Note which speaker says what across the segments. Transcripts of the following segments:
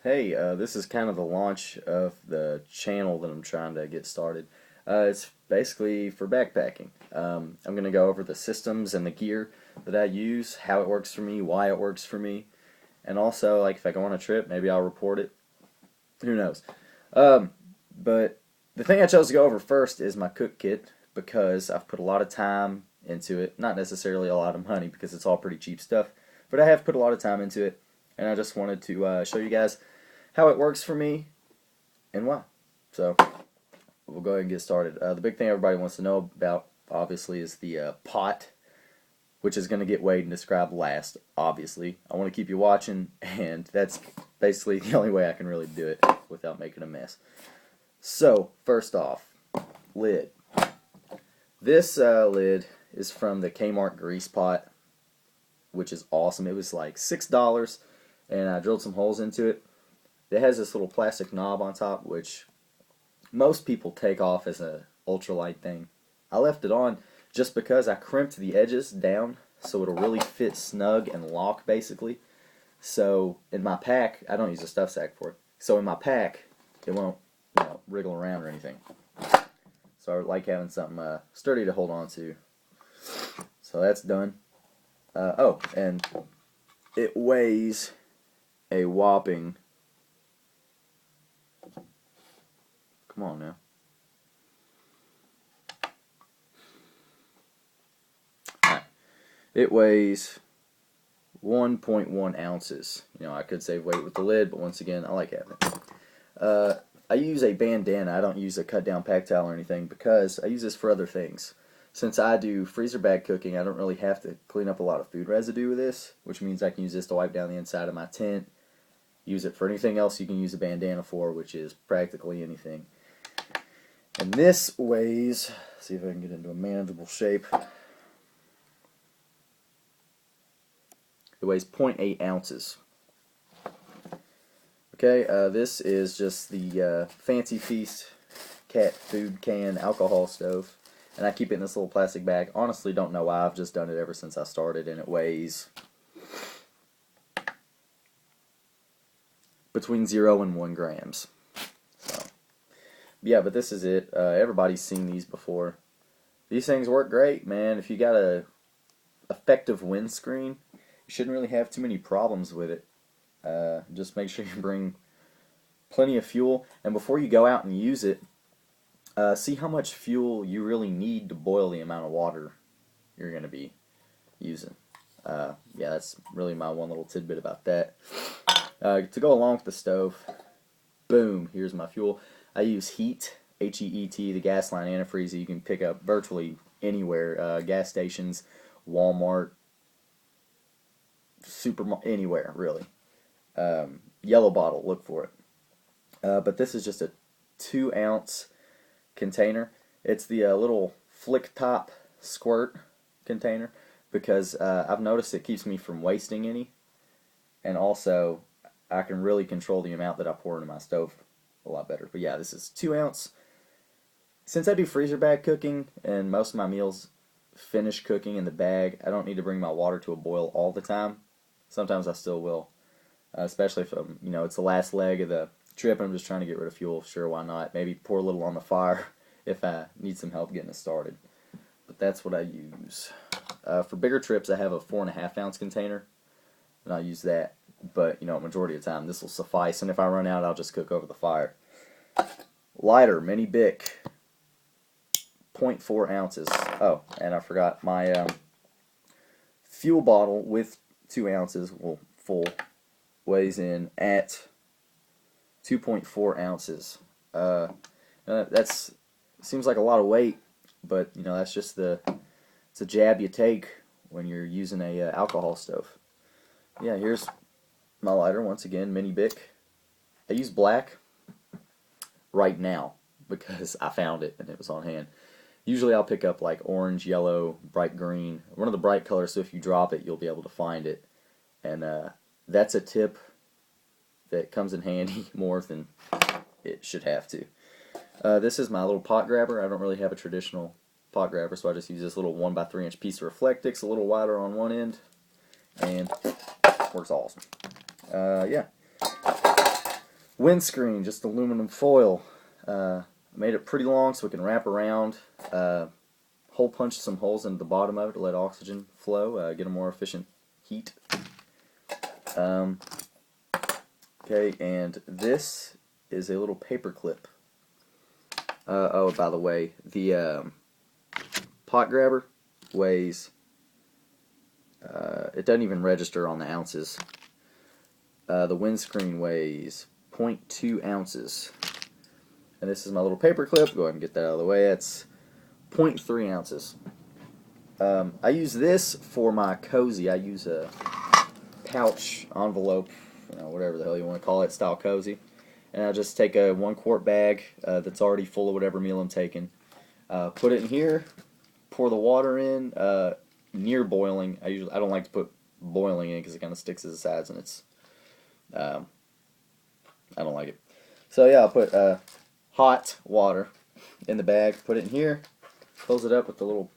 Speaker 1: Hey, this is kind of the launch of the channel that I'm trying to get started. It's basically for backpacking. I'm going to go over the systems and the gear that I use, how it works for me, why it works for me, and also, like, if I go on a trip, maybe I'll report it. Who knows? But the thing I chose to go over first is my cook kit because I've put a lot of time into it. Not necessarily a lot of money because it's all pretty cheap stuff, but I have put a lot of time into it, and I just wanted to show you guys how it works for me and why. So we'll go ahead and get started. The big thing everybody wants to know about, obviously, is the pot, which is going to get weighed and described last, obviously. I want to keep you watching, and that's basically the only way I can really do it without making a mess. So, first off, lid. This lid is from the Kmart grease pot, which is awesome. It was like $6, and I drilled some holes into it. It has this little plastic knob on top, which most people take off as an ultralight thing. I left it on just because I crimped the edges down so it'll really fit snug and lock, basically. So in my pack, I don't use a stuff sack for it. So in my pack, it won't, wriggle around or anything. So I like having something sturdy to hold on to. So that's done. Oh, and it weighs a whopping... Come on now. Alright. It weighs 1.1 ounces. I could save weight with the lid, but once again, I like having it. I use a bandana. I don't use a cut down pack towel or anything because I use this for other things. Since I do freezer bag cooking, I don't really have to clean up a lot of food residue with this, which means I can use this to wipe down the inside of my tent. Use it for anything else you can use a bandana for, which is practically anything. And this weighs, see if I can get into a manageable shape. It weighs 0.8 ounces. Okay, this is just the Fancy Feast cat food can alcohol stove. And I keep it in this little plastic bag. Honestly, don't know why. I've just done it ever since I started, and it weighs between 0 and 1 grams. Yeah, but this is it. Everybody's seen these before. These things work great, man. If you got a effective windscreen, you shouldn't really have too many problems with it. Just make sure you bring plenty of fuel, and before you go out and use it, see how much fuel you really need to boil the amount of water you're going to be using. Yeah, that's really my one little tidbit about that. To go along with the stove, boom, here's my fuel. I use HEAT, H-E-E-T, the gas line antifreeze that you can pick up virtually anywhere, gas stations, Walmart, anywhere, really. Yellow bottle, look for it. But this is just a 2-ounce container. It's the little flick top squirt container because I've noticed it keeps me from wasting any, and also I can really control the amount that I pour into my stove a lot better. But yeah, this is 2 ounce. Since I do freezer bag cooking and most of my meals finish cooking in the bag, I don't need to bring my water to a boil all the time. Sometimes I still will, especially if it's the last leg of the trip and I'm just trying to get rid of fuel. Sure, why not? Maybe pour a little on the fire if I need some help getting it started. But that's what I use. For bigger trips, I have a 4.5 ounce container, and I'll use that. But, majority of the time, this will suffice. And if I run out, I'll just cook over the fire. Lighter, mini Bic, 0.4 ounces. Oh, and I forgot, my fuel bottle with 2 ounces, well, full, weighs in at 2.4 ounces. That's seems like a lot of weight, but, that's just it's a jab you take when you're using a alcohol stove. Yeah, here's my lighter, once again, mini Bic. I use black right now because I found it and it was on hand. Usually I'll pick up like orange, yellow, bright green, one of the bright colors, so if you drop it, you'll be able to find it. And that's a tip that comes in handy more than it should have to. This is my little pot grabber. I don't really have a traditional pot grabber, so I just use this little 1x3 inch piece of Reflectix, a little wider on one end, and works awesome. Yeah. windscreen, just aluminum foil. Made it pretty long so we can wrap around. Hole punched some holes into the bottom of it to let oxygen flow, get a more efficient heat. Okay, and this is a little paper clip. Oh, by the way, the pot grabber weighs, it doesn't even register on the ounces. The windscreen weighs 0.2 ounces. And this is my little paper clip. Go ahead and get that out of the way. It's 0.3 ounces. I use this for my cozy. I use a pouch envelope, whatever the hell you want to call it, style cozy. And I just take a 1 quart bag that's already full of whatever meal I'm taking. Put it in here. Pour the water in near boiling. I don't like to put boiling in because it kind of sticks to the sides and it's I don't like it. So yeah, I'll put hot water in the bag. Put it in here. Close it up with the little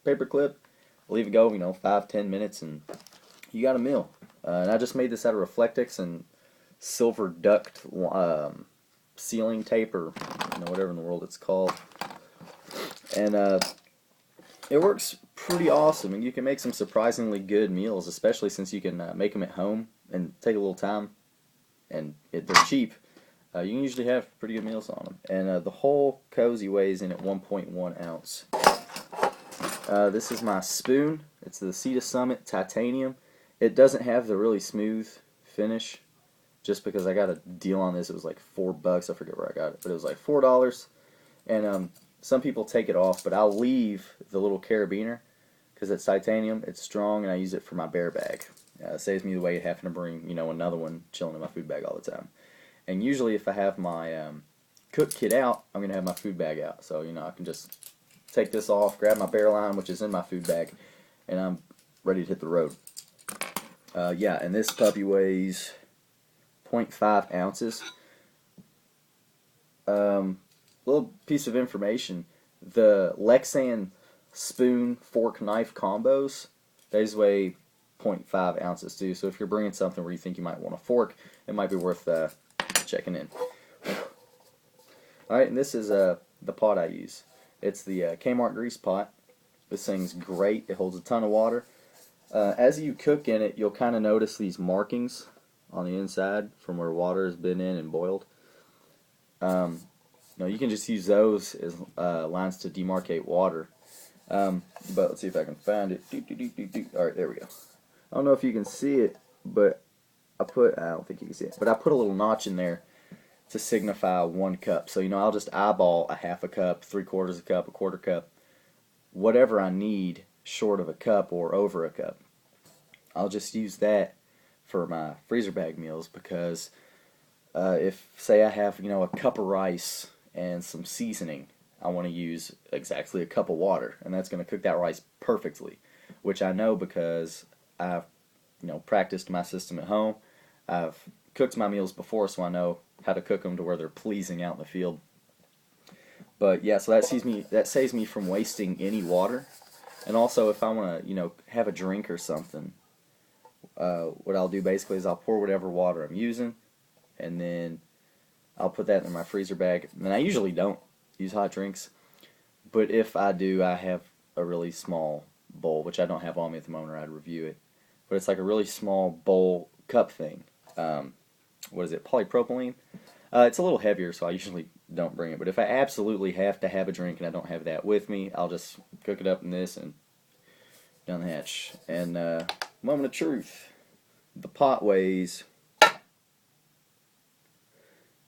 Speaker 1: paper clip. Leave it go, 5-10 minutes, and you got a meal. And I just made this out of Reflectix and silver duct sealing tape, or whatever in the world it's called. And it works pretty awesome, and you can make some surprisingly good meals, especially since you can make them at home and take a little time, and they're cheap. You can usually have pretty good meals on them. And the whole cozy weighs in at 1.1 ounce. This is my spoon. It's the Cedar Summit Titanium. It doesn't have the really smooth finish, just because I got a deal on this. It was like $4. I forget where I got it, but it was like $4. And some people take it off, but I'll leave the little carabiner because it's titanium. It's strong, and I use it for my bear bag. It saves me the weight having to bring another one chilling in my food bag all the time. And usually, if I have my cook kit out, I'm gonna have my food bag out. So I can just take this off, grab my bear line, which is in my food bag, and I'm ready to hit the road. Yeah, and this puppy weighs 0.5 ounces. Little piece of information: the Lexan spoon, fork, knife combos, these weigh 0.5 ounces too. So if you're bringing something where you think you might want a fork, it might be worth checking in. Alright, and this is the pot I use. It's the Kmart grease pot. This thing's great. It holds a ton of water. As you cook in it, you'll kind of notice these markings on the inside from where water has been in and boiled. You can just use those as lines to demarcate water. But let's see if I can find it. Alright, there we go. I don't know if you can see it, but I don't think you can see it, but I put a little notch in there to signify 1 cup. So, I'll just eyeball a half a cup, 3/4 cup, a 1/4 cup, whatever I need short of a cup or over a cup. I'll just use that for my freezer bag meals because if, say, I have, a cup of rice and some seasoning, I want to use exactly a cup of water, and that's going to cook that rice perfectly, which I know because I've, practiced my system at home. I've cooked my meals before, so I know how to cook them to where they're pleasing out in the field. But yeah, so that saves me from wasting any water. And also, if I want to, have a drink or something, what I'll do basically is I'll pour whatever water I'm using, and then I'll put that in my freezer bag. And I usually don't use hot drinks, but if I do, I have a really small bowl, which I don't have on me at the moment, or I'd review it. But it's like a really small bowl cup thing. What is it? Polypropylene. It's a little heavier, so I usually don't bring it. But if I absolutely have to have a drink and I don't have that with me, I'll just cook it up in this and down the hatch. And moment of truth: the pot weighs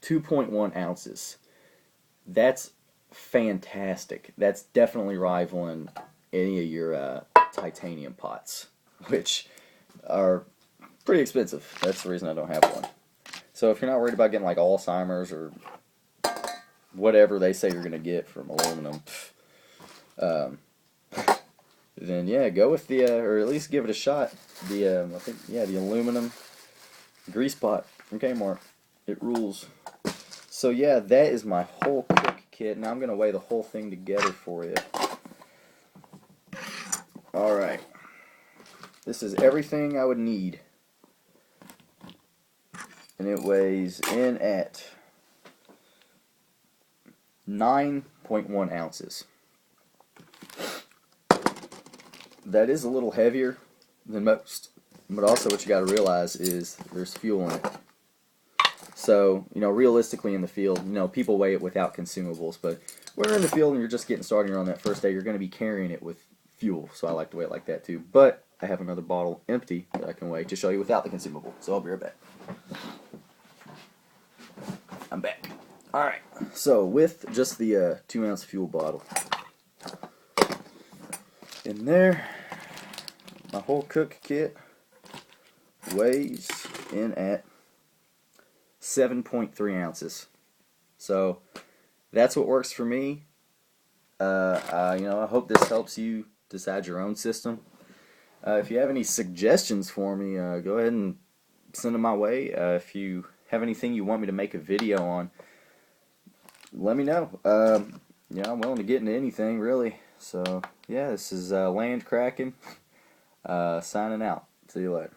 Speaker 1: 2.1 ounces. That's fantastic. That's definitely rivaling any of your titanium pots, which are pretty expensive. That's the reason I don't have one. So if you're not worried about getting like Alzheimer's or whatever they say you're going to get from aluminum, then yeah, go with the, or at least give it a shot. The the aluminum grease pot from Kmart. It rules. So yeah, that is my whole cook kit. Now I'm going to weigh the whole thing together for you. Alright. This is everything I would need. and it weighs in at 9.1 ounces. That is a little heavier than most, but also what you got to realize is there's fuel in it. So, realistically in the field, people weigh it without consumables, but when you're in the field and you're just getting started, you're on that first day, you're going to be carrying it with fuel, so I like to weigh it like that too. But I have another bottle empty that I can weigh to show you without the consumable, so I'll be right back. I'm back. Alright, so with just the 2-ounce fuel bottle in there, my whole cook kit weighs in at 7.3 ounces. So that's what works for me. I hope this helps you decide your own system. If you have any suggestions for me, go ahead and send them my way. If you have anything you want me to make a video on, let me know. I'm willing to get into anything, really. So, yeah, this is Land Kraken, signing out. See you later.